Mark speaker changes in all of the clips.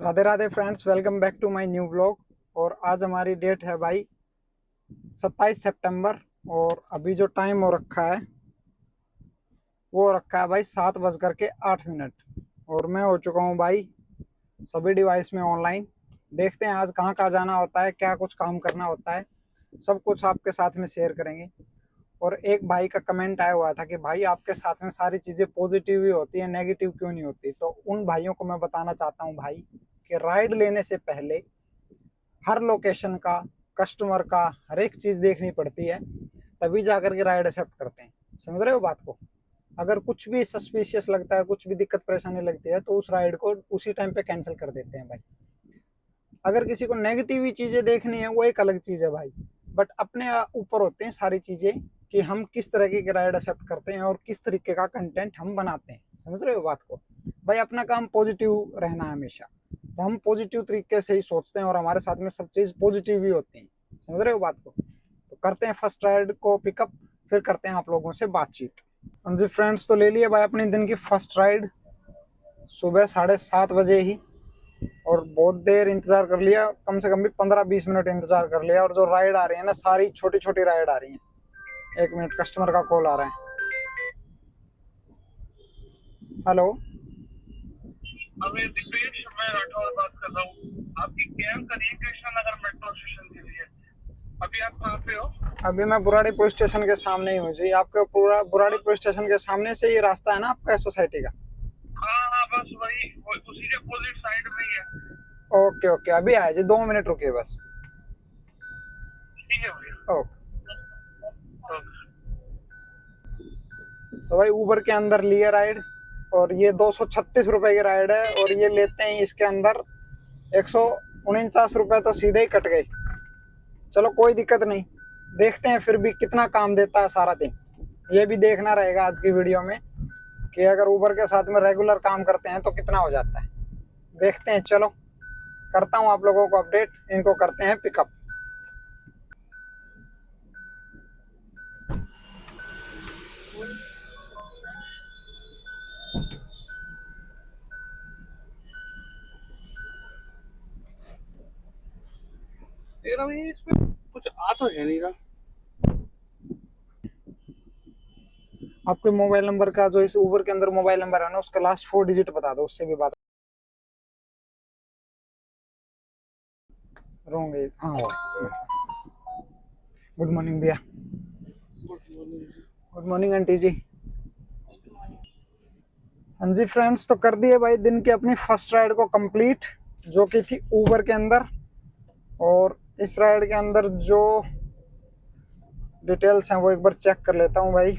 Speaker 1: Radhe Radhe friends, welcome back to my new vlog. और आज हमारी डेट है भाई 27 सितंबर। और अभी जो टाइम हो रखा है वो रखा है भाई 7:08। और मैं हो चुका हूँ भाई सभी डिवाइस में ऑनलाइन। देखते हैं आज कहाँ कहाँ जाना होता है, क्या कुछ काम करना होता है, सब कुछ आपके साथ में शेयर करेंगे। और एक भाई का कमेंट आया हुआ था कि भाई आपके साथ में सारी चीज़ें पॉजिटिव ही होती है, नेगेटिव क्यों नहीं होती। तो उन भाइयों को मैं बताना चाहता हूँ भाई कि राइड लेने से पहले हर लोकेशन का, कस्टमर का, हर एक चीज़ देखनी पड़ती है, तभी जाकर के राइड एक्सेप्ट करते हैं। समझ रहे हो बात को। अगर कुछ भी सस्पिशियस लगता है, कुछ भी दिक्कत परेशानी लगती है, तो उस राइड को उसी टाइम पे कैंसिल कर देते हैं भाई। अगर किसी को नेगेटिव चीज़ें देखनी है वो एक अलग चीज़ है भाई, बट अपने ऊपर होते हैं सारी चीज़ें कि हम किस तरीके की राइड एक्सेप्ट करते हैं और किस तरीके का कंटेंट हम बनाते हैं। समझ रहे हो बात को भाई। अपना काम पॉजिटिव रहना है हमेशा, तो हम पॉजिटिव तरीके से ही सोचते हैं और हमारे साथ में सब चीज़ पॉजिटिव ही होती है। समझ रहे हो बात को। तो करते हैं फर्स्ट राइड को पिकअप, फिर करते हैं आप लोगों से बातचीत। हाँ जी फ्रेंड्स, तो ले लिए भाई अपने दिन की फर्स्ट राइड सुबह 7:30 बजे ही। और बहुत देर इंतजार कर लिया, कम से कम भी 15-20 मिनट इंतजार कर लिया। और जो राइड आ रही है ना, सारी छोटी छोटी राइड आ रही है। 1 मिनट, कस्टमर का कॉल आ रहा है। हेलो।
Speaker 2: अभी दिपेश, मैं राठौर बात कर रहा हूँ। आपकी कैब करिए कृष्णा नगर मेट्रो स्टेशन के लिए। अभी आप कहाँ पे हो?
Speaker 1: अभी मैं बुराड़ी पुलिस स्टेशन के सामने ही हूँ जी। आपके पूरा बुराड़ी पुलिस स्टेशन के सामने से ये रास्ता है ना आपका सोसाइटी का।
Speaker 2: हाँ हाँ, बस उसी के अपोजिट साइड में ही है।
Speaker 1: ओके ओके, अभी आया जी, 2 मिनट रुकिए बस।
Speaker 2: ठीक है भैया।
Speaker 1: ओके।
Speaker 2: ओके।
Speaker 1: तो भाई ऊबर के अंदर लिए राइड, और ये 236 रुपए की राइड है। और ये लेते हैं इसके अंदर 149 रुपए, तो सीधे ही कट गए। चलो कोई दिक्कत नहीं, देखते हैं फिर भी कितना काम देता है सारा दिन। ये भी देखना रहेगा आज की वीडियो में कि अगर ऊबर के साथ में रेगुलर काम करते हैं तो कितना हो जाता है। देखते हैं, चलो करता हूँ आप लोगों को अपडेट। इनको करते हैं पिकअप।
Speaker 2: लेकिन अभी इसमें कुछ आ तो है नहीं रहा।
Speaker 1: आपके मोबाइल नंबर का, जो इस ऊबर के अंदर मोबाइल नंबर है ना, उसका लास्ट 4 डिजिट बता दो, उससे भी बात। रॉन्ग है। हाँ, गुड मॉर्निंग भैया। गुड मॉर्निंग आंटी जी। हाँ जी फ्रेंड्स, तो कर दिए भाई दिन की अपनी फर्स्ट राइड को कंप्लीट, जो कि थी ऊबर के अंदर। और इस राइड के अंदर जो डिटेल्स हैं वो एक बार चेक कर लेता हूँ भाई।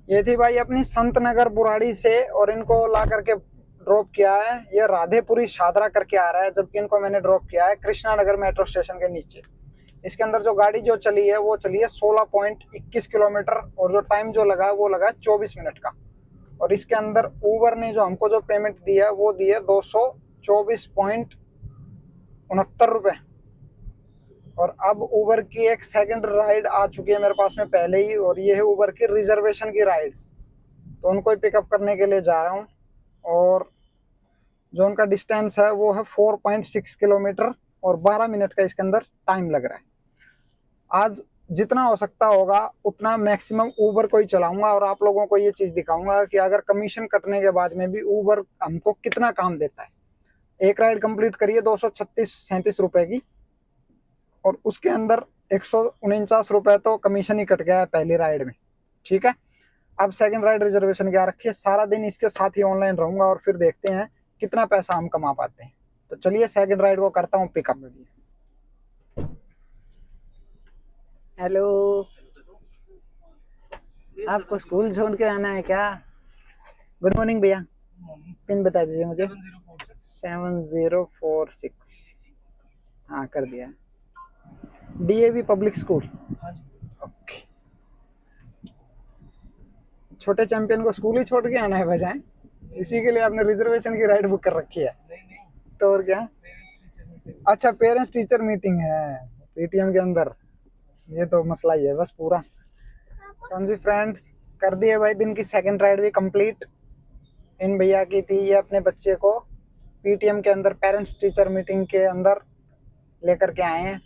Speaker 1: ये थी भाई अपनी संत नगर बुराड़ी से, और इनको ला करके ड्रॉप किया है ये राधेपुरी शादरा करके आ रहा है, जबकि इनको मैंने ड्रॉप किया है कृष्णा नगर मेट्रो स्टेशन के नीचे। इसके अंदर जो गाड़ी जो चली है वो चली है 16.21 किलोमीटर, और जो टाइम जो लगा है वो लगा है 24 मिनट का। और इसके अंदर ऊबर ने जो हमको जो पेमेंट दी है वो दी है 224.69 रुपये। और अब ऊबर की एक सेकंड राइड आ चुकी है मेरे पास में पहले ही, और ये है ऊबर की रिजर्वेशन की राइड। तो उनको ही पिकअप करने के लिए जा रहा हूँ। और जो उनका डिस्टेंस है वो है 4.6 किलोमीटर, और 12 मिनट का इसके अंदर टाइम लग रहा है। आज जितना हो सकता होगा उतना मैक्सिमम ऊबर को ही चलाऊंगा, और आप लोगों को ये चीज़ दिखाऊंगा कि अगर कमीशन कटने के बाद में भी ऊबर हमको कितना काम देता है। एक राइड कंप्लीट करिए 236-37 रुपए की, और उसके अंदर 149 रुपए तो कमीशन ही कट गया है पहली राइड में। ठीक है, अब सेकंड राइड रिजर्वेशन क्या रखी है। सारा दिन इसके साथ ही ऑनलाइन रहूंगा, और फिर देखते हैं कितना पैसा हम कमा पाते हैं। तो चलिए सेकंड राइड को करता हूँ पिकअप। हेलो, आपको स्कूल छोड़ के आना है क्या? गुड मॉर्निंग भैया। पिन बता दीजिए मुझे। 7046। हाँ, कर दिया। DAV public school. ओके। छोटे चैंपियन को स्कूल ही छोड़ के आना है बजाय, इसी के लिए आपने रिजर्वेशन की राइड बुक कर रखी है। तो और क्या। अच्छा, पेरेंट्स टीचर मीटिंग है पीटीएम के अंदर। ये तो मसला ही है बस पूरा। हाँ जी फ्रेंड्स, कर दिए भाई दिन की सेकंड राइड भी कंप्लीट। इन भैया की थी ये अपने बच्चे को पीटीएम के अंदर, पेरेंट्स टीचर मीटिंग के अंदर लेकर के आए हैं।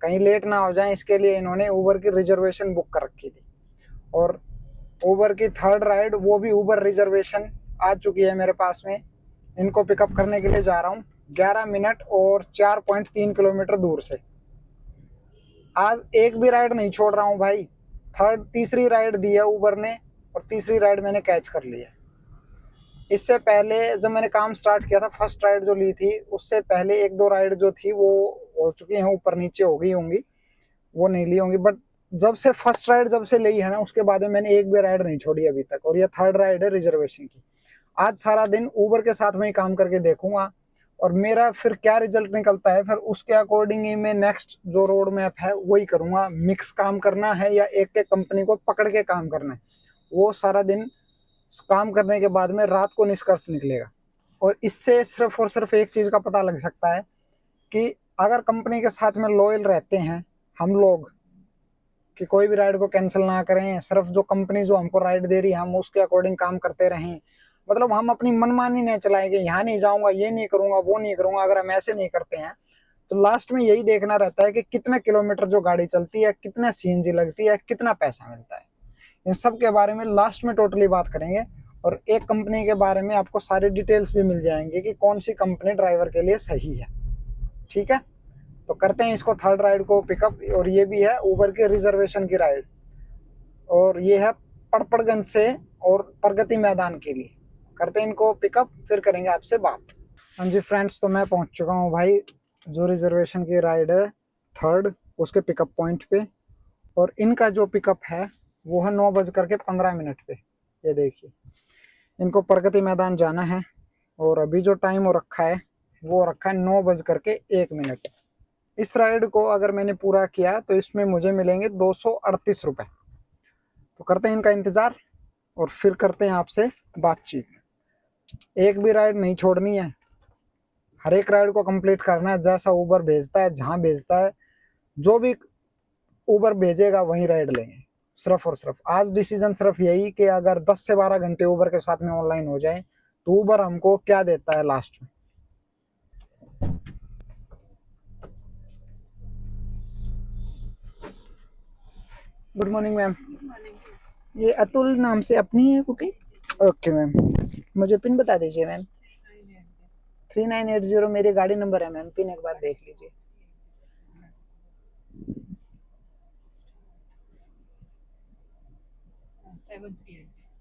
Speaker 1: कहीं लेट ना हो जाए इसके लिए इन्होंने ऊबर की रिजर्वेशन बुक कर रखी थी। और ऊबर की थर्ड राइड, वो भी ऊबर रिजर्वेशन आ चुकी है मेरे पास में। इनको पिकअप करने के लिए जा रहा हूँ 11 मिनट और 4.3 किलोमीटर दूर से। आज एक भी राइड नहीं छोड़ रहा हूँ भाई। तीसरी राइड दी है ऊबर ने और तीसरी राइड मैंने कैच कर ली है। इससे पहले जब मैंने काम स्टार्ट किया था, फर्स्ट राइड जो ली थी, उससे पहले एक दो राइड जो थी वो हो चुकी हैं, ऊपर नीचे हो गई होंगी, वो नहीं ली होंगी। बट जब से फर्स्ट राइड जब से ली है ना, उसके बाद में मैंने एक भी राइड नहीं छोड़ी अभी तक, और ये थर्ड राइड है रिजर्वेशन की। आज सारा दिन ऊबर के साथ में ही काम करके देखूंगा और मेरा फिर क्या रिजल्ट निकलता है, फिर उसके अकॉर्डिंग ही मैं नेक्स्ट जो रोड मैप है वही करूंगा। मिक्स काम करना है या एक एक कंपनी को पकड़ के काम करना है, वो सारा दिन काम करने के बाद में रात को निष्कर्ष निकलेगा। और इससे सिर्फ और सिर्फ एक चीज का पता लग सकता है कि अगर कंपनी के साथ में लॉयल रहते हैं हम लोग, कि कोई भी राइड को कैंसिल ना करें, सिर्फ जो कंपनी जो हमको राइड दे रही है हम उसके अकॉर्डिंग काम करते रहें, मतलब हम अपनी मनमानी नहीं चलाएंगे, यहाँ नहीं जाऊंगा, ये नहीं करूंगा, वो नहीं करूंगा। अगर हम ऐसे नहीं करते हैं तो लास्ट में यही देखना रहता है कि कितने किलोमीटर जो गाड़ी चलती है, कितना सीएनजी लगती है, कितना पैसा मिलता है। इन सब के बारे में लास्ट में टोटली बात करेंगे। और एक कंपनी के बारे में आपको सारी डिटेल्स भी मिल जाएंगे कि कौन सी कंपनी ड्राइवर के लिए सही है। ठीक है, तो करते हैं इसको थर्ड राइड को पिकअप। और ये भी है ऊबर के रिजर्वेशन की राइड, और ये है पड़पड़गंज से और प्रगति मैदान के लिए। करते हैं इनको पिकअप, फिर करेंगे आपसे बात। हाँ जी फ्रेंड्स, तो मैं पहुंच चुका हूँ भाई जो रिजर्वेशन की राइड है थर्ड, उसके पिकअप पॉइंट पे। और इनका जो पिकअप है वो है 9:15 पे। ये देखिए, इनको प्रगति मैदान जाना है और अभी जो टाइम हो रखा है वो रखा है 9:01। इस राइड को अगर मैंने पूरा किया तो इसमें मुझे मिलेंगे 238 रुपये। तो करते हैं इनका इंतज़ार और फिर करते हैं आपसे बातचीत। एक भी राइड नहीं छोड़नी है, हर एक राइड को कंप्लीट करना है। जैसा ऊबर भेजता है, जहाँ भेजता है, जो भी ऊबर भेजेगा वहीं राइड लेंगे। सिर्फ और सिर्फ आज डिसीजन सिर्फ यही कि अगर 10 से 12 घंटे ऊबर के साथ में ऑनलाइन हो जाए तो ऊबर हमको क्या देता है लास्ट में। गुड मॉर्निंग मैम, ये अतुल नाम से अपनी है बुकिंग? ओके मैम, मुझे पिन बता दीजिए मैम। 3980 मेरी गाड़ी नंबर है मैम, पिन एक बार देख लीजिए।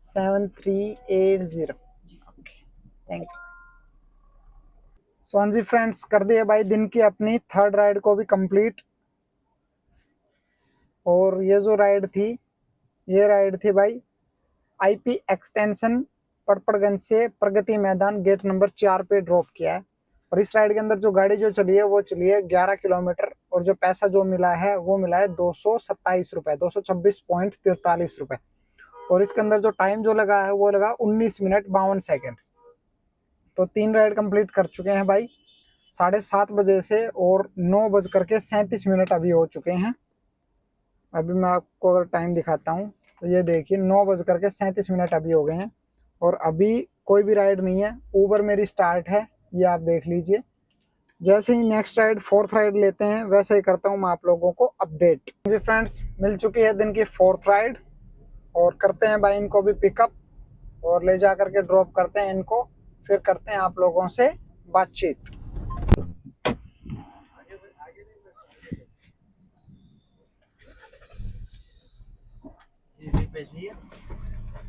Speaker 1: 7380। Okay, thank you. सो हाँ जी फ्रेंड्स, कर दिए भाई दिन की अपनी थर्ड राइड को भी कंप्लीट। और ये जो राइड थी, ये राइड थी भाई आईपी एक्सटेंशन पड़पड़गंज से प्रगति मैदान गेट नंबर 4 पे ड्रॉप किया है। और इस राइड के अंदर जो गाड़ी जो चली है वो चली है 11 किलोमीटर, और जो पैसा जो मिला है वो मिला है 227 रुपये, 226.43 रुपये। और इसके अंदर जो टाइम जो लगा है वो लगा 19 मिनट 52 सेकेंड। तो 3 राइड कंप्लीट कर चुके हैं भाई 7:30 बजे से, और 9:37 अभी हो चुके हैं। अभी मैं आपको अगर टाइम दिखाता हूँ तो ये देखिए 9:37 अभी हो गए हैं, और अभी कोई भी राइड नहीं है। ऊबर मेरी स्टार्ट है, ये आप देख लीजिए। जैसे ही नेक्स्ट राइड फोर्थ राइड लेते हैं वैसे ही करता हूँ मैं आप लोगों को अपडेट। जी फ्रेंड्स, मिल चुकी है दिन की फोर्थ राइड, और करते हैं भाई इनको भी पिकअप और ले जा करके ड्रॉप करते हैं इनको, फिर करते हैं आप लोगों से बातचीत।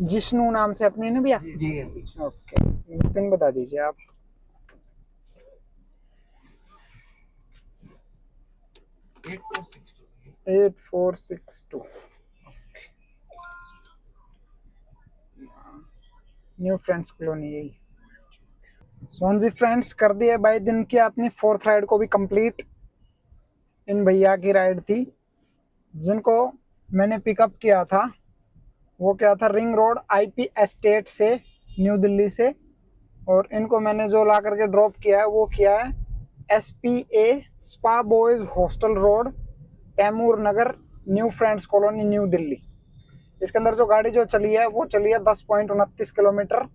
Speaker 1: जिष्णु नाम से अपनी ना भैया? जी ओके, पिन बता दीजिए आप। 8462। न्यू फ्रेंड्स कॉलोनी यही। हाँ जी फ्रेंड्स, कर दिए भाई दिन की अपनी फोर्थ राइड को भी कंप्लीट। इन भैया की राइड थी जिनको मैंने पिकअप किया था, वो क्या था रिंग रोड आईपी एस्टेट से, न्यू दिल्ली से। और इनको मैंने जो ला करके ड्रॉप किया है वो किया है SPA spa boys hostel road, Taimur Nagar, new friends colony, new Delhi. इसके अंदर जो गाड़ी जो चली है वो चली है 10.29 किलोमीटर।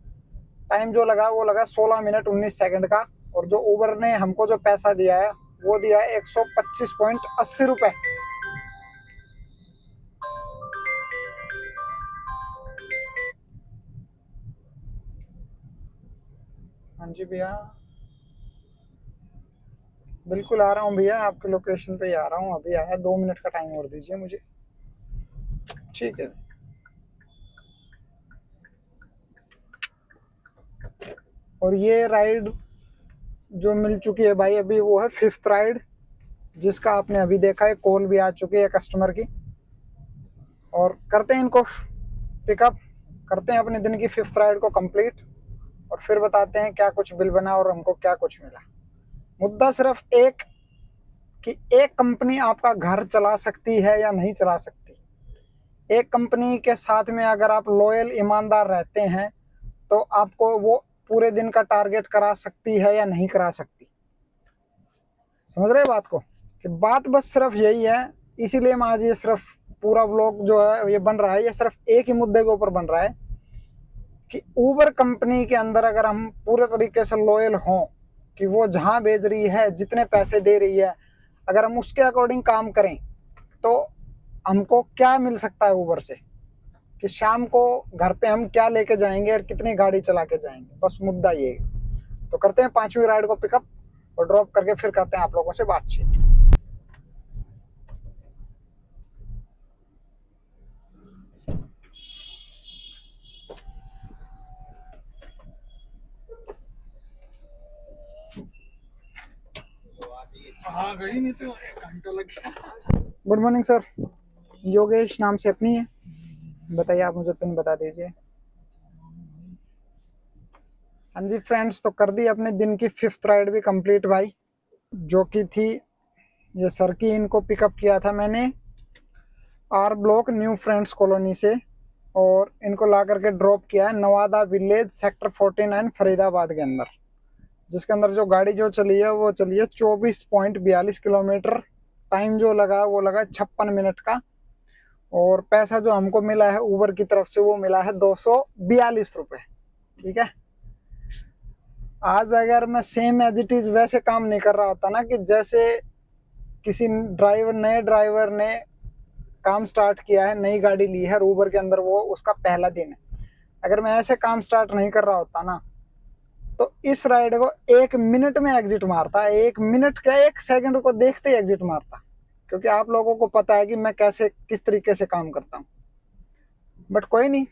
Speaker 1: टाइम जो लगा वो लगा 16 मिनट 19 सेकंड का। और जो उबर ने हमको जो पैसा दिया है वो दिया है 125.80 रुपये। हाँ जी भैया, बिल्कुल आ रहा हूँ भैया, आपकी लोकेशन पे ही आ रहा हूँ, अभी आया, 2 मिनट का टाइम और दीजिए मुझे। ठीक है। और ये राइड जो मिल चुकी है भाई अभी, वो है 5th राइड, जिसका आपने अभी देखा है, कॉल भी आ चुकी है कस्टमर की। और करते हैं इनको पिकअप, करते हैं अपने दिन की 5th राइड को कंप्लीट, और फिर बताते हैं क्या कुछ बिल बना और हमको क्या कुछ मिला। मुद्दा सिर्फ एक कि एक कंपनी आपका घर चला सकती है या नहीं चला सकती। एक कंपनी के साथ में अगर आप लॉयल ईमानदार रहते हैं तो आपको वो पूरे दिन का टारगेट करा सकती है या नहीं करा सकती। समझ रहे बात को, कि बात बस सिर्फ यही है। इसीलिए मैं आज ये सिर्फ पूरा व्लॉग जो है ये बन रहा है, ये सिर्फ एक ही मुद्दे के ऊपर बन रहा है कि ऊबर कंपनी के अंदर अगर हम पूरे तरीके से लॉयल हों कि वो जहां भेज रही है, जितने पैसे दे रही है, अगर हम उसके अकॉर्डिंग काम करें तो हमको क्या मिल सकता है ऊबर से, कि शाम को घर पे हम क्या लेके जाएंगे और कितनी गाड़ी चला के जाएंगे। बस मुद्दा ये है। तो करते हैं 5वीं राइड को पिकअप और ड्रॉप करके फिर करते हैं आप लोगों से बातचीत।
Speaker 3: हाँ गई नहीं तो 1 घंटा लग गया।
Speaker 1: गुड मॉर्निंग सर, योगेश नाम से अपनी है, बताइए, आप मुझे पिन बता दीजिए। हाँ जी फ्रेंड्स, तो कर दी अपने दिन की 5th राइड भी कंप्लीट भाई, जो कि थी ये सर की। इनको पिकअप किया था मैंने R block new friends colony से, और इनको ला करके ड्रॉप किया है नवादा विलेज सेक्टर 49 फरीदाबाद के अंदर, जिसके अंदर जो गाड़ी जो चली है वो चली है 24.42 किलोमीटर। टाइम जो लगा वो लगा 56 मिनट का, और पैसा जो हमको मिला है ऊबर की तरफ से वो मिला है 242 रुपये। ठीक है। आज अगर मैं सेम एज इट इज वैसे काम नहीं कर रहा होता ना, कि जैसे किसी नए ड्राइवर ने काम स्टार्ट किया है, नई गाड़ी ली है और ऊबर के अंदर वो उसका पहला दिन है, अगर मैं ऐसे काम स्टार्ट नहीं कर रहा होता ना, तो इस राइड को 1 मिनट में एग्जिट मारता है। 1 मिनट क्या, 1 सेकंड को देखते ही एग्जिट मारता, क्योंकि आप लोगों को पता है कि मैं कैसे किस तरीके से काम करता हूँ। बट कोई नहीं,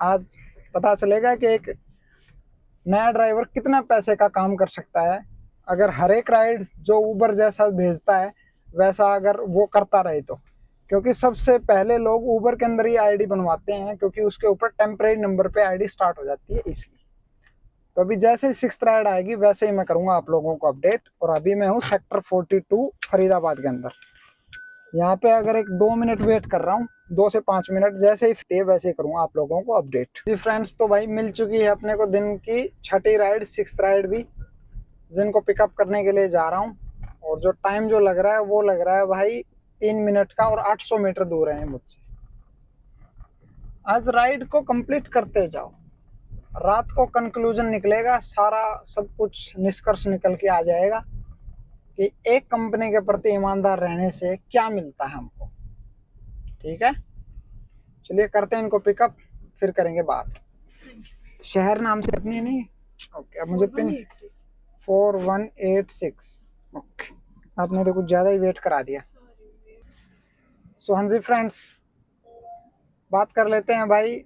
Speaker 1: आज पता चलेगा कि एक नया ड्राइवर कितना पैसे का काम कर सकता है, अगर हर एक राइड जो ऊबर जैसा भेजता है वैसा अगर वो करता रहे तो। क्योंकि सबसे पहले लोग ऊबर के अंदर ही आईडी बनवाते हैं, क्योंकि उसके ऊपर टेम्परेरी नंबर पे आईडी स्टार्ट हो जाती है, इसलिए। तो अभी जैसे ही 6th राइड आएगी वैसे ही मैं करूंगा आप लोगों को अपडेट। और अभी मैं हूँ सेक्टर 42 फरीदाबाद के अंदर। यहाँ पे अगर एक 2 मिनट वेट कर रहा हूँ, 2 से 5 मिनट, जैसे ही फिटे वैसे ही करूंगा आप लोगों को अपडेट। जी फ्रेंड्स, तो भाई मिल चुकी है अपने को दिन की 6ठी राइड, 6th राइड भी, जिनको पिकअप करने के लिए जा रहा हूँ। और जो टाइम जो लग रहा है वो लग रहा है भाई 3 मिनट का, और 800 मीटर दूर है मुझसे। आज राइड को कंप्लीट करते जाओ, रात को कंक्लूजन निकलेगा, सारा सब कुछ निष्कर्ष निकल के आ जाएगा कि एक कंपनी के प्रति ईमानदार रहने से क्या मिलता है हमको। ठीक है, चलिए करते हैं इनको पिकअप, फिर करेंगे बात। शहर नाम से अपनी नहीं। ओके, अब मुझे पिन 4186। ओके, आपने तो कुछ ज़्यादा ही वेट करा दिया। सो हाँ जी फ्रेंड्स, बात कर लेते हैं भाई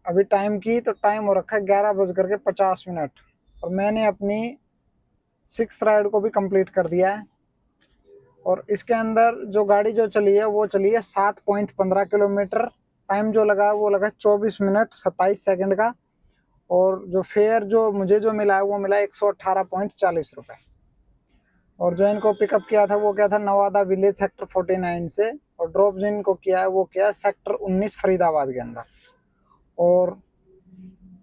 Speaker 1: अभी टाइम की। तो टाइम हो रखा है 11:50, और मैंने अपनी 6th राइड को भी कंप्लीट कर दिया है। और इसके अंदर जो गाड़ी जो चली है वो चली है 7.15 किलोमीटर। टाइम जो लगा वो लगा 24 मिनट 27 सेकंड का। और जो फेयर जो मुझे जो मिला है वो मिला 118.40 रुपये। और जो इनको पिकअप किया था वो क्या था, नवादा विलेज सेक्टर 49 से, और ड्रॉप जो इनको किया है वो किया है सेक्टर 19 फरीदाबाद के अंदर। और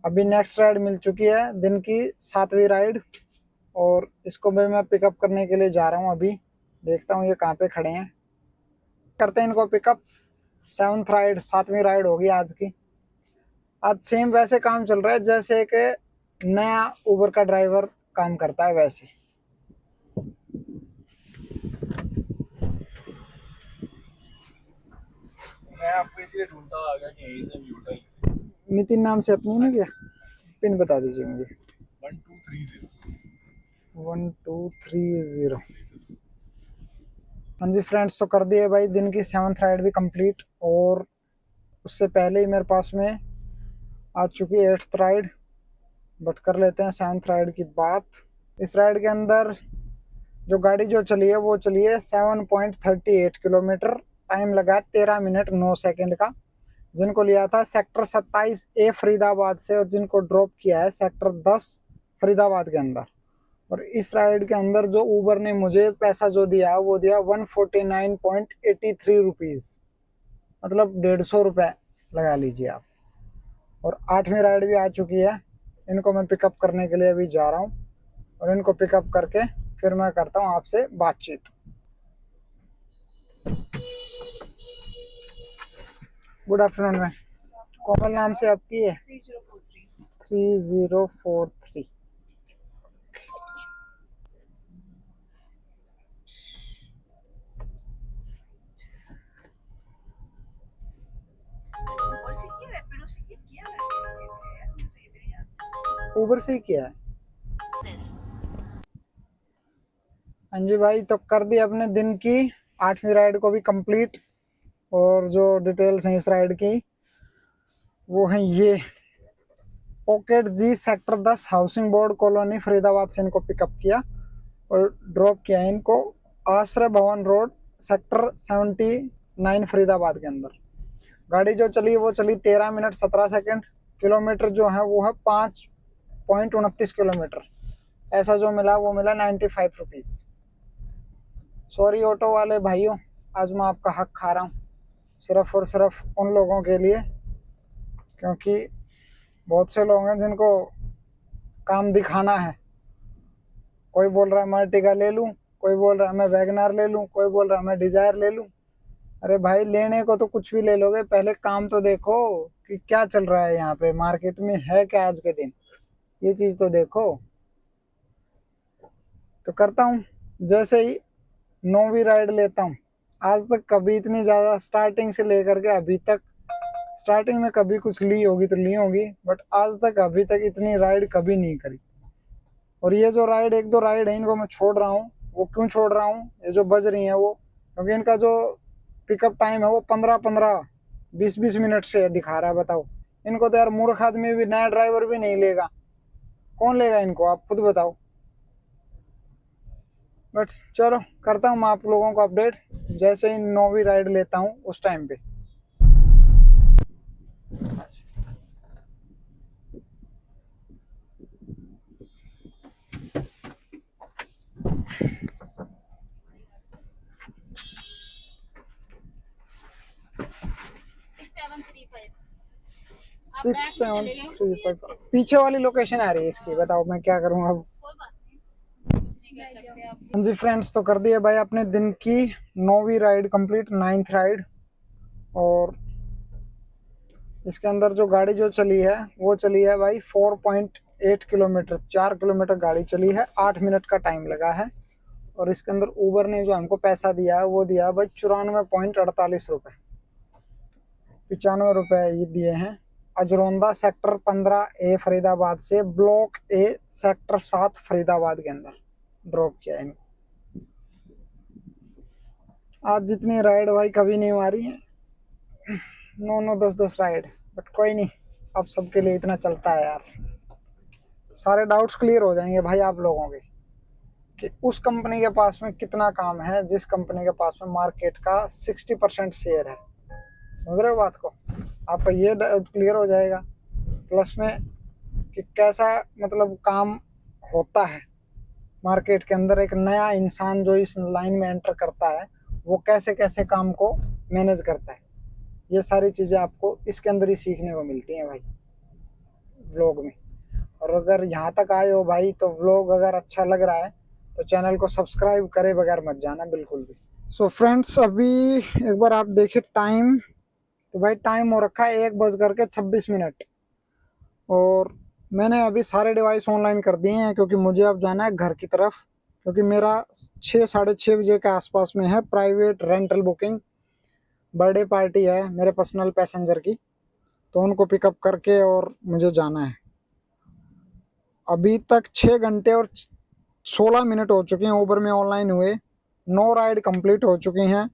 Speaker 1: अभी नेक्स्ट राइड मिल चुकी है दिन की 7वीं राइड, और इसको भी मैं पिकअप करने के लिए जा रहा हूँ। अभी देखता हूँ ये कहाँ पे खड़े हैं, करते हैं इनको पिकअप। 7th राइड, 7वीं राइड होगी आज की। आज सेम वैसे काम चल रहा है जैसे एक नया ऊबर का ड्राइवर काम करता है वैसे।
Speaker 3: मैं आपको इसलिए ढूंढता आ गया कि यहीं से होटल
Speaker 1: नितिन नाम से अपनी ना क्या पिन बता दीजिए मुझे। 1230। हाँ जी फ्रेंड्स, तो कर दिए भाई दिन की 7th राइड भी कंप्लीट, और उससे पहले ही मेरे पास में आ चुकी 8th राइड। बट कर लेते हैं 7th राइड की बात। इस राइड के अंदर जो गाड़ी जो चली है वो चली है 7.38 किलोमीटर। टाइम लगा 13 मिनट 9 सेकंड का। जिनको लिया था सेक्टर 27 ए फरीदाबाद से, और जिनको ड्रॉप किया है सेक्टर 10 फरीदाबाद के अंदर। और इस राइड के अंदर जो ऊबर ने मुझे पैसा जो दिया वो दिया 149.83 रुपीज़, मतलब 150 रुपये लगा लीजिए आप। और 8वीं राइड भी आ चुकी है। इनको मैं पिकअप करने के लिए अभी जा रहा हूँ, और इनको पिकअप करके फिर मैं करता हूँ आपसे बातचीत। गुड आफ्टरनून मैम, कोमल नाम से आपकी है? 3043। ऊबर से ही किया है। हाँ जी भाई, तो कर दी अपने दिन की 8वीं राइड को भी कंप्लीट। और जो डिटेल्स हैं इस राइड की वो हैं ये। Pocket G sector 10 housing board colony Faridabad से इनको पिकअप किया और ड्रॉप किया इनको आश्रय भवन रोड सेक्टर 79 फरीदाबाद के अंदर। गाड़ी जो चली वो चली 13 मिनट 17 सेकंड। किलोमीटर जो है वो है 5.29 किलोमीटर। ऐसा जो मिला वो मिला 95 रुपीज़। सॉरी ऑटो वाले भाइयों, आज मैं आपका हक खा रहा हूँ, सिर्फ और सिर्फ उन लोगों के लिए, क्योंकि बहुत से लोग हैं जिनको काम दिखाना है। कोई बोल रहा है मैं अर्टिगा ले लूँ, कोई बोल रहा है मैं वैगनार ले लूँ, कोई बोल रहा है मैं डिज़ायर ले लूँ। अरे भाई, लेने को तो कुछ भी ले लोगे, पहले काम तो देखो कि क्या चल रहा है यहाँ पे मार्केट में, है क्या आज के दिन, ये चीज़ तो देखो। तो करता हूँ जैसे ही 9वीं राइड लेता हूँ। आज तक कभी इतनी ज़्यादा स्टार्टिंग से लेकर के अभी तक, स्टार्टिंग में कभी कुछ ली होगी तो ली होगी, बट आज तक अभी तक इतनी राइड कभी नहीं करी। और ये जो राइड 1-2 राइड है इनको मैं छोड़ रहा हूँ। वो क्यों छोड़ रहा हूँ, ये जो बज रही हैं वो, क्योंकि इनका जो पिकअप टाइम है वो 15-15 20-20 मिनट से दिखा रहा है। बताओ, इनको तो यार मूर्ख आदमी भी, नया ड्राइवर भी नहीं लेगा, कौन लेगा इनको, आप खुद बताओ। बट चलो, करता हूँ मैं आप लोगों को अपडेट जैसे ही 9वीं राइड लेता हूँ उस टाइम पे। 6735 पीछे वाली लोकेशन आ रही है इसकी। बताओ मैं क्या करूँ अब। हाँ जी फ्रेंड्स, तो कर दिए भाई अपने दिन की 9वीं राइड कंप्लीट, 9th राइड। और इसके अंदर जो गाड़ी जो चली है वो चली है भाई 4.8 किलोमीटर, 4 किलोमीटर गाड़ी चली है, 8 मिनट का टाइम लगा है। और इसके अंदर ऊबर ने जो हमको पैसा दिया है वो दिया है भाई 94.48 रुपये, 95 रुपये ये दिए हैं। अजरौंदा सेक्टर 15 ए फरीदाबाद से ब्लॉक ए सेक्टर 7 फरीदाबाद के अंदर ड्रॉप किया इनको। आज जितनी राइड भाई कभी नहीं मारी है, 9-9 10-10 राइड, बट कोई नहीं, अब सबके लिए इतना चलता है यार। सारे डाउट्स क्लियर हो जाएंगे भाई आप लोगों के कि उस कंपनी के पास में कितना काम है जिस कंपनी के पास में मार्केट का 60% शेयर है। समझ रहे हो बात को, आपका ये डाउट क्लियर हो जाएगा। प्लस में कि कैसा मतलब काम होता है मार्केट के अंदर, एक नया इंसान जो इस लाइन में एंटर करता है वो कैसे कैसे काम को मैनेज करता है, ये सारी चीज़ें आपको इसके अंदर ही सीखने को मिलती हैं भाई व्लॉग में। और अगर यहाँ तक आए हो भाई तो व्लॉग अगर अच्छा लग रहा है तो चैनल को सब्सक्राइब करे बगैर मत जाना बिल्कुल भी। सो फ्रेंड्स, अभी एक बार आप देखिए टाइम, तो भाई टाइम हो रखा है 1:26 और मैंने अभी सारे डिवाइस ऑनलाइन कर दिए हैं क्योंकि मुझे अब जाना है घर की तरफ, क्योंकि मेरा 6 साढ़े 6 बजे के आसपास में है private rental booking. Birthday party है मेरे पर्सनल पैसेंजर की, तो उनको पिकअप करके और मुझे जाना है। अभी तक 6 घंटे और 16 मिनट हो चुके हैं ऊबर में ऑनलाइन हुए, 9 राइड कंप्लीट हो चुकी हैं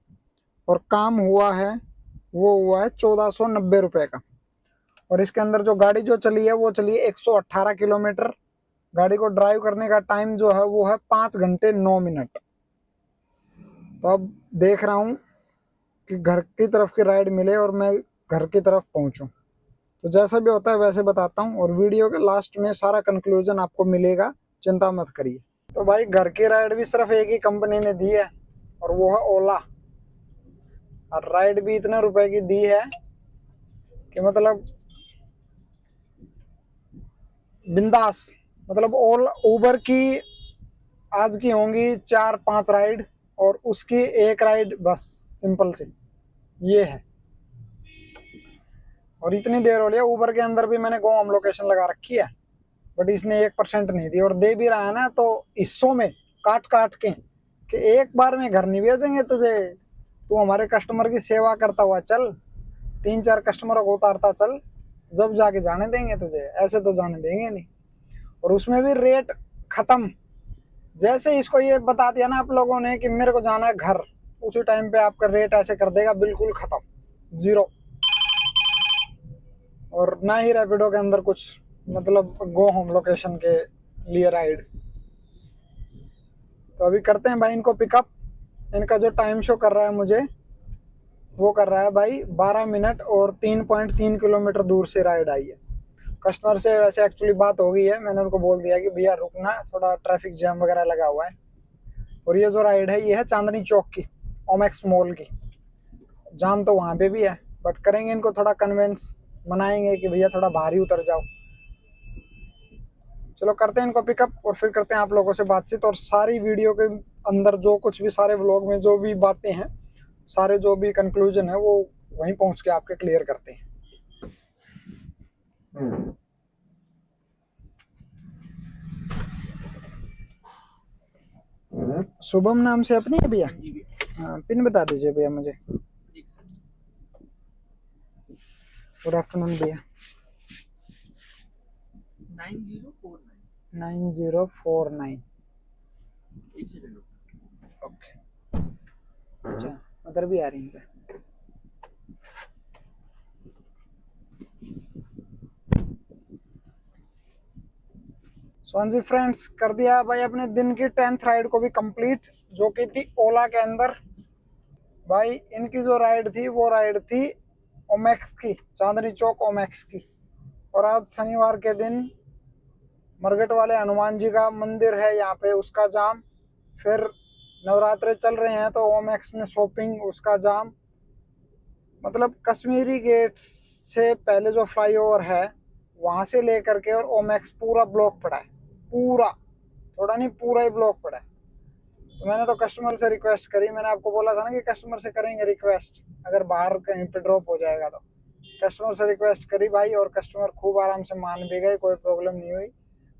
Speaker 1: और काम हुआ है वो हुआ है 1490 रुपये का। और इसके अंदर जो गाड़ी जो चली है वो चली है 118 किलोमीटर। गाड़ी को ड्राइव करने का टाइम जो है वो है 5 घंटे 9 मिनट। तो अब देख रहा हूँ कि घर की तरफ की राइड मिले और मैं घर की तरफ पहुँचूँ। तो जैसा भी होता है वैसे बताता हूँ और वीडियो के लास्ट में सारा कंक्लूजन आपको मिलेगा, चिंता मत करिए। तो भाई घर की राइड भी सिर्फ एक ही कंपनी ने दी है और वो है ओला। और राइड भी इतने रुपए की दी है कि मतलब बिंदास। मतलब ऊबर की आज की होंगी 4-5 राइड और उसकी एक राइड बस, सिंपल सी ये है। और इतनी देर हो रही है ऊबर के अंदर भी मैंने गो होम लोकेशन लगा रखी है, बट इसने 1% नहीं दी। और दे भी रहा है ना तो हिस्सों में काट काट के कि एक बार में घर नहीं भेजेंगे तुझे, तू हमारे कस्टमर की सेवा करता हुआ चल, 3-4 कस्टमरों को उतारता चल, जब जाके जाने देंगे तुझे, ऐसे तो जाने देंगे नहीं। और उसमें भी रेट खत्म। जैसे इसको ये बता दिया ना आप लोगों ने कि मेरे को जाना है घर, उसी टाइम पे आपका रेट ऐसे कर देगा बिल्कुल खत्म, जीरो। और ना ही रैपिडो के अंदर कुछ मतलब गो होम लोकेशन के लिए राइड। तो अभी करते हैं भाई इनको पिकअप। इनका जो टाइम शो कर रहा है मुझे वो कर रहा है भाई 12 मिनट और 3.3 किलोमीटर दूर से राइड आई है। कस्टमर से वैसे एक्चुअली बात हो गई है, मैंने उनको बोल दिया कि भैया रुकना, थोड़ा ट्रैफिक जैम वगैरह लगा हुआ है। और ये जो राइड है ये है चांदनी चौक की, ओमेक्स मॉल की। जाम तो वहाँ पे भी है बट करेंगे इनको थोड़ा कन्विंस, मनाएंगे कि भैया थोड़ा बाहर ही उतर जाओ। चलो करते हैं इनको पिकअप और फिर करते हैं आप लोगों से बातचीत। और सारी वीडियो के अंदर जो कुछ भी सारे व्लॉग में जो भी बातें हैं, सारे जो भी कंक्लूजन है वो वहीं पहुंच के आपके क्लियर करते हैं। शुभम नाम से अपनी है भैया? हाँ, पिन बता दीजिए भैया मुझे। गुड आफ्टरनून भैया। 9049। ओके, अच्छा उधर भी आ रही है। स्वांजी फ्रेंड्स, कर दिया भाई अपने दिन की 10th राइड को भी कंप्लीट, जो कि थी ओला के अंदर। भाई इनकी जो राइड थी वो राइड थी ओमेक्स की, चांदनी चौक ओमेक्स की। और आज शनिवार के दिन मरघट वाले हनुमान जी का मंदिर है यहाँ पे, उसका जाम। फिर नवरात्रे चल रहे हैं तो ओमेक्स में शॉपिंग, उसका जाम। मतलब कश्मीरी गेट से पहले जो फ्लाईओवर है वहां से लेकर के और ओमेक्स पूरा ब्लॉक पड़ा है, पूरा, थोड़ा नहीं पूरा ही ब्लॉक पड़ा है। तो मैंने तो कस्टमर से रिक्वेस्ट करी, मैंने आपको बोला था ना कि कस्टमर से करेंगे रिक्वेस्ट अगर बाहर कहीं पे ड्रॉप हो जाएगा तो। कस्टमर से रिक्वेस्ट करी भाई और कस्टमर खूब आराम से मान भी गए, कोई प्रॉब्लम नहीं हुई।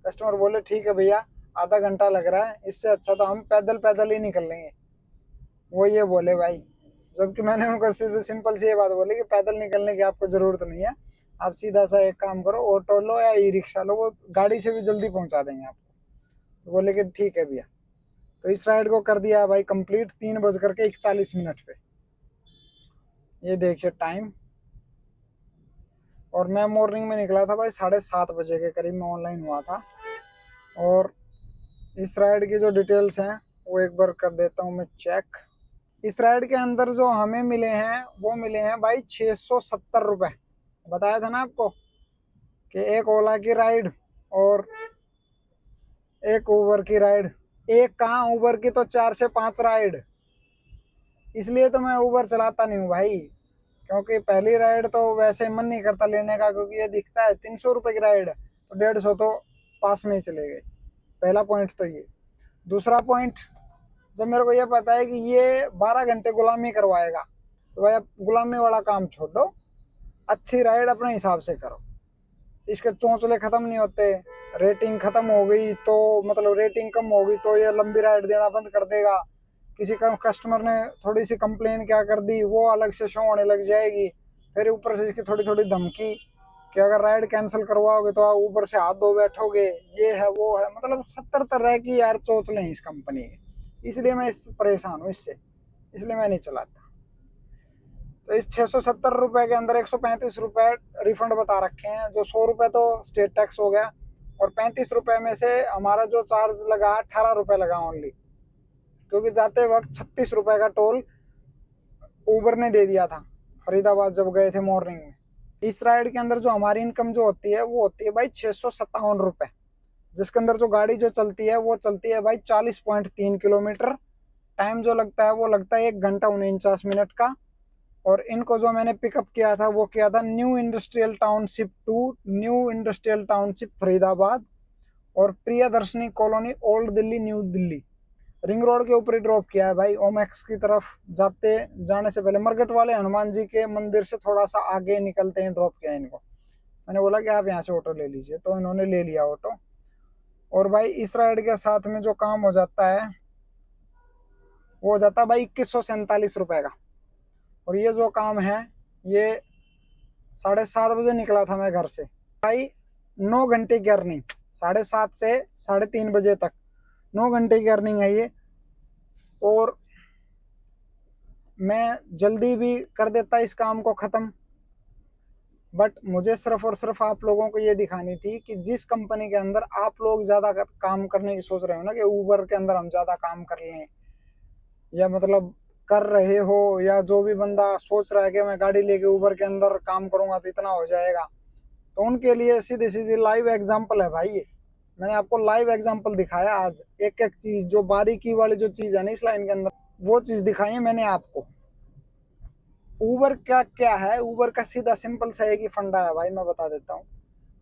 Speaker 1: कस्टमर बोले ठीक है भैया, आधा घंटा लग रहा है, इससे अच्छा तो हम पैदल पैदल ही निकल लेंगे, वो ये बोले भाई। जबकि मैंने उनको सीधे सिंपल सी ये बात बोली कि पैदल निकलने की आपको ज़रूरत नहीं है, आप सीधा सा एक काम करो, ऑटो लो या ई रिक्शा लो, वो गाड़ी से भी जल्दी पहुंचा देंगे आपको। तो बोले कि ठीक है भैया। तो इस राइड को कर दिया भाई कंप्लीट 3:41 पे। ये देखिए टाइम। और मैं मॉर्निंग में निकला था भाई 7:30 बजे के करीब में ऑनलाइन हुआ था। और इस राइड की जो डिटेल्स हैं वो एक बार कर देता हूँ मैं चेक। इस राइड के अंदर जो हमें मिले हैं वो मिले हैं भाई 670 रुपये। बताया था ना आपको कि एक ओला की राइड और एक ऊबर की राइड, एक कहाँ ऊबर की तो 4 से 5 राइड। इसलिए तो मैं ऊबर चलाता नहीं हूँ भाई, क्योंकि पहली राइड तो वैसे मन नहीं करता लेने का, क्योंकि ये दिखता है 300 रुपये की राइड तो 150 तो पास में ही चले गए। पहला पॉइंट तो ये। दूसरा पॉइंट, जब मेरे को ये पता है कि ये 12 घंटे गुलामी करवाएगा तो भाई अब गुलामी वाला काम छोड़ दो, अच्छी राइड अपने हिसाब से करो। इसके चौंचले खत्म नहीं होते। रेटिंग खत्म हो गई तो मतलब रेटिंग कम हो गई तो ये लंबी राइड देना बंद कर देगा। किसी का कस्टमर ने थोड़ी सी कंप्लेन क्या कर दी, वो अलग से शो होने लग जाएगी। फिर ऊपर से इसकी थोड़ी थोड़ी धमकी कि अगर राइड कैंसिल करवाओगे तो ऊपर से हाथ धो बैठोगे, ये है वो है। मतलब 70 तरह की यार चोचले हैं इस कंपनी के, इसलिए मैं परेशान हूँ इससे, इसलिए मैं नहीं चलाता। तो इस 670 रुपए के अंदर 135 रुपए रिफंड बता रखे हैं, जो 100 रुपए तो स्टेट टैक्स हो गया, और 35 रुपए में से हमारा जो चार्ज लगा 18 रुपए लगा ओनली, क्योंकि जाते वक्त 36 रुपए का टोल उबर ने दे दिया था फरीदाबाद जब गए थे मॉर्निंग में। इस राइड के अंदर जो हमारी इनकम जो होती है वो होती है भाई 657 रुपए, जिसके अंदर जो गाड़ी जो चलती है वो चलती है भाई 40.3 किलोमीटर। टाइम जो लगता है वो लगता है 1 घंटा 49 मिनट का। और इनको जो मैंने पिकअप किया था वो किया था new industrial township to new industrial township Faridabad, और Priyadarshini colony old Delhi new Delhi, ring road के ऊपर ही ड्रॉप किया है भाई। ओमैक्स की तरफ जाने से पहले मरगट वाले हनुमान जी के मंदिर से थोड़ा सा आगे निकलते ही ड्रॉप किया इनको। मैंने बोला कि आप यहाँ से ऑटो ले लीजिए, तो इन्होंने ले लिया ऑटो। और भाई इस राइड के साथ में जो काम हो जाता है वो हो जाता है भाई 2147 रुपए का। और ये जो काम है ये 7:30 बजे निकला था मैं घर से भाई, 9 घंटे की अर्निंग, 7:30 से 3:30 बजे तक 9 घंटे की अर्निंग है ये। और मैं जल्दी भी कर देता इस काम को ख़त्म, बट मुझे सिर्फ और सिर्फ आप लोगों को ये दिखानी थी कि जिस कंपनी के अंदर आप लोग ज़्यादा काम करने की सोच रहे हो ना, कि ऊबर के अंदर हम ज़्यादा काम कर लें, या मतलब कर रहे हो, या जो भी बंदा सोच रहा है कि मैं गाड़ी लेके ऊबर के अंदर काम करूंगा तो इतना हो जाएगा, तो उनके लिए सीधी सीधी लाइव एग्जांपल है भाई ये। मैंने आपको लाइव एग्जांपल दिखाया आज, एक एक चीज़ जो बारीकी वाली जो चीज़ है ना इस लाइन के अंदर, वो चीज़ दिखाई है मैंने आपको। ऊबर का क्या है, ऊबर का सीधा सिंपल सा एक ही फंडा है भाई, मैं बता देता हूँ।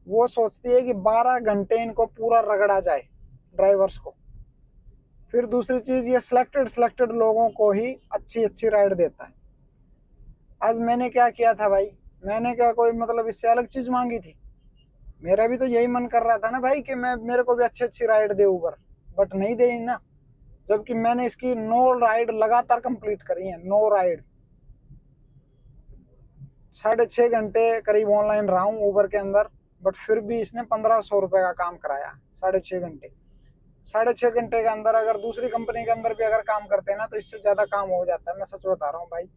Speaker 1: वो सोचती है कि 12 घंटे इनको पूरा रगड़ा जाए ड्राइवर्स को। फिर दूसरी चीज़, ये सिलेक्टेड लोगों को ही अच्छी अच्छी राइड देता है। आज मैंने क्या किया था भाई, मैंने क्या कोई मतलब इससे अलग चीज़ मांगी थी? मेरा भी तो यही मन कर रहा था ना भाई कि मैं मेरे को भी अच्छी अच्छी राइड दे ऊबर, बट नहीं दे ना। जबकि मैंने इसकी 9 राइड लगातार कंप्लीट करी है, 9 राइड। 6.5 घंटे करीब ऑनलाइन रहा हूँ ऊबर के अंदर, बट फिर भी इसने 1500 रुपए का काम कराया 6.5 घंटे। 6.5 घंटे के अंदर अगर दूसरी कंपनी के अंदर भी अगर काम करते हैं ना तो इससे ज्यादा काम हो जाता है, मैं सच बता रहा हूँ भाई।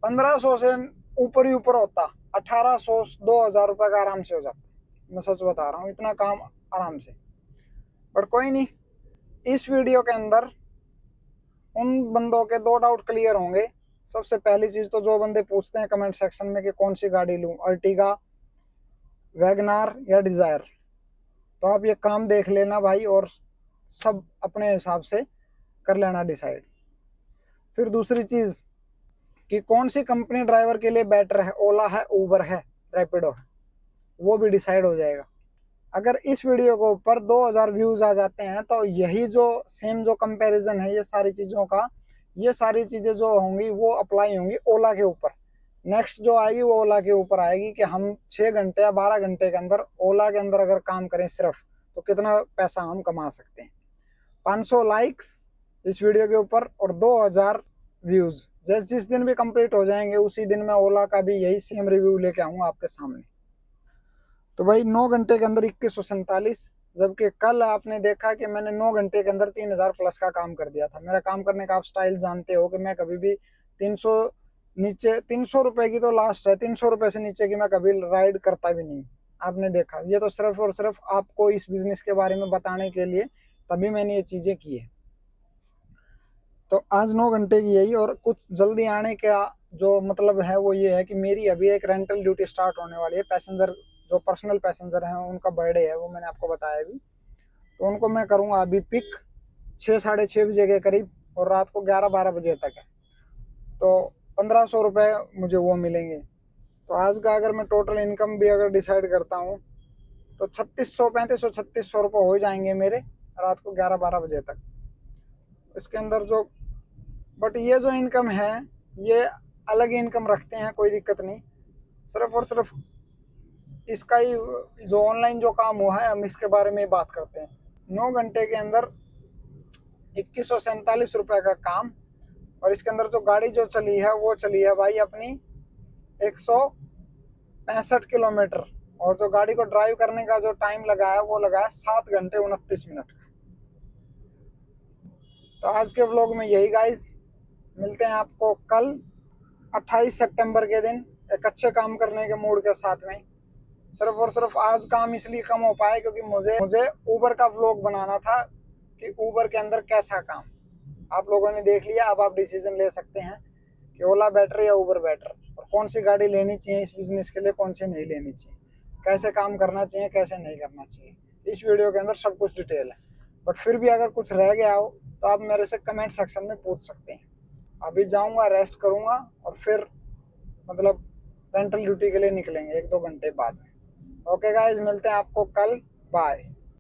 Speaker 1: 1500 से ऊपर ही ऊपर होता, 1800 2000 रुपए का आराम से हो जाता, मैं सच बता रहा हूँ, इतना काम आराम से। बट कोई नहीं, इस वीडियो के अंदर उन बंदों के 2 डाउट क्लियर होंगे। सबसे पहली चीज तो जो बंदे पूछते हैं कमेंट सेक्शन में कि कौन सी गाड़ी लूं, अर्टिगा, वैगनार या डिजायर, तो आप ये काम देख लेना भाई और सब अपने हिसाब से कर लेना डिसाइड। फिर दूसरी चीज कि कौन सी कंपनी ड्राइवर के लिए बेटर है, ओला है, उबर है, रैपिडो है, वो भी डिसाइड हो जाएगा। अगर इस वीडियो के ऊपर 2000 व्यूज आ जाते हैं तो यही जो सेम जो कंपैरिजन है ये सारी चीज़ों का, ये सारी चीज़ें जो होंगी वो अप्लाई होंगी ओला के ऊपर। नेक्स्ट जो आएगी वो ओला के ऊपर आएगी कि हम 6 घंटे या 12 घंटे के अंदर ओला के अंदर अगर काम करें सिर्फ तो कितना पैसा हम कमा सकते हैं। 500 लाइक्स इस वीडियो के ऊपर और 2000 व्यूज जिस दिन भी कंप्लीट हो जाएंगे उसी दिन मैं ओला का भी यही सेम रिव्यू लेके आऊँगा आपके सामने। तो भाई 9 घंटे के अंदर 2147, जबकि कल आपने देखा कि मैंने 9 घंटे के अंदर 3000 प्लस का काम कर दिया था। मेरा काम करने का आप स्टाइल जानते हो कि मैं कभी भी 300 नीचे, 300 रुपए की तो लास्ट है, 300 रुपए से नीचे की मैं कभी राइड करता भी नहीं। आपने देखा, ये तो सिर्फ और सिर्फ आपको इस बिजनेस के बारे में बताने के लिए तभी मैंने ये चीज़ें की है। तो आज 9 घंटे की यही, और कुछ जल्दी आने का जो मतलब है वो ये है कि मेरी अभी एक रेंटल ड्यूटी स्टार्ट होने वाली है। पैसेंजर जो पर्सनल पैसेंजर हैं उनका बर्थडे है, वो मैंने आपको बताया अभी, तो उनको मैं करूँगा अभी पिक 6 साढ़े 6 बजे के करीब, और रात को 11-12 बजे तक है। तो 1500 रुपये मुझे वो मिलेंगे। तो आज का अगर मैं टोटल इनकम भी अगर डिसाइड करता हूँ तो 3500 रुपये हो जाएंगे मेरे रात को 11-12 बजे तक। इसके अंदर जो, बट ये जो इनकम है ये अलग इनकम रखते हैं, कोई दिक्कत नहीं। सिर्फ और सिर्फ इसका ही जो ऑनलाइन जो काम हुआ है हम इसके बारे में बात करते हैं। 9 घंटे के अंदर 2147 रुपये का काम, और इसके अंदर जो गाड़ी जो चली है वो चली है भाई अपनी 165 किलोमीटर, और जो गाड़ी को ड्राइव करने का जो टाइम लगा है वो लगा है 7 घंटे 29 मिनट का। तो आज के व्लॉग में यही गाइस, मिलते हैं आपको कल 28 सितंबर के दिन एक अच्छे काम करने के मूड के साथ में। सिर्फ और सिर्फ आज काम इसलिए कम हो पाए क्योंकि मुझे ऊबर का व्लॉग बनाना था कि ऊबर के अंदर कैसा काम। आप लोगों ने देख लिया, अब आप डिसीजन ले सकते हैं कि ओला बेटर या ऊबर बेटर, और कौन सी गाड़ी लेनी चाहिए इस बिजनेस के लिए, कौन सी नहीं लेनी चाहिए, कैसे काम करना चाहिए कैसे नहीं करना चाहिए। इस वीडियो के अंदर सब कुछ डिटेल है। बट फिर भी अगर कुछ रह गया हो तो आप मेरे से कमेंट सेक्शन में पूछ सकते हैं। अभी जाऊंगा, रेस्ट करूंगा और फिर मतलब रेंटल ड्यूटी के लिए निकलेंगे 1-2 घंटे बाद। ओके गाइज, मिलते हैं आपको कल, बाय।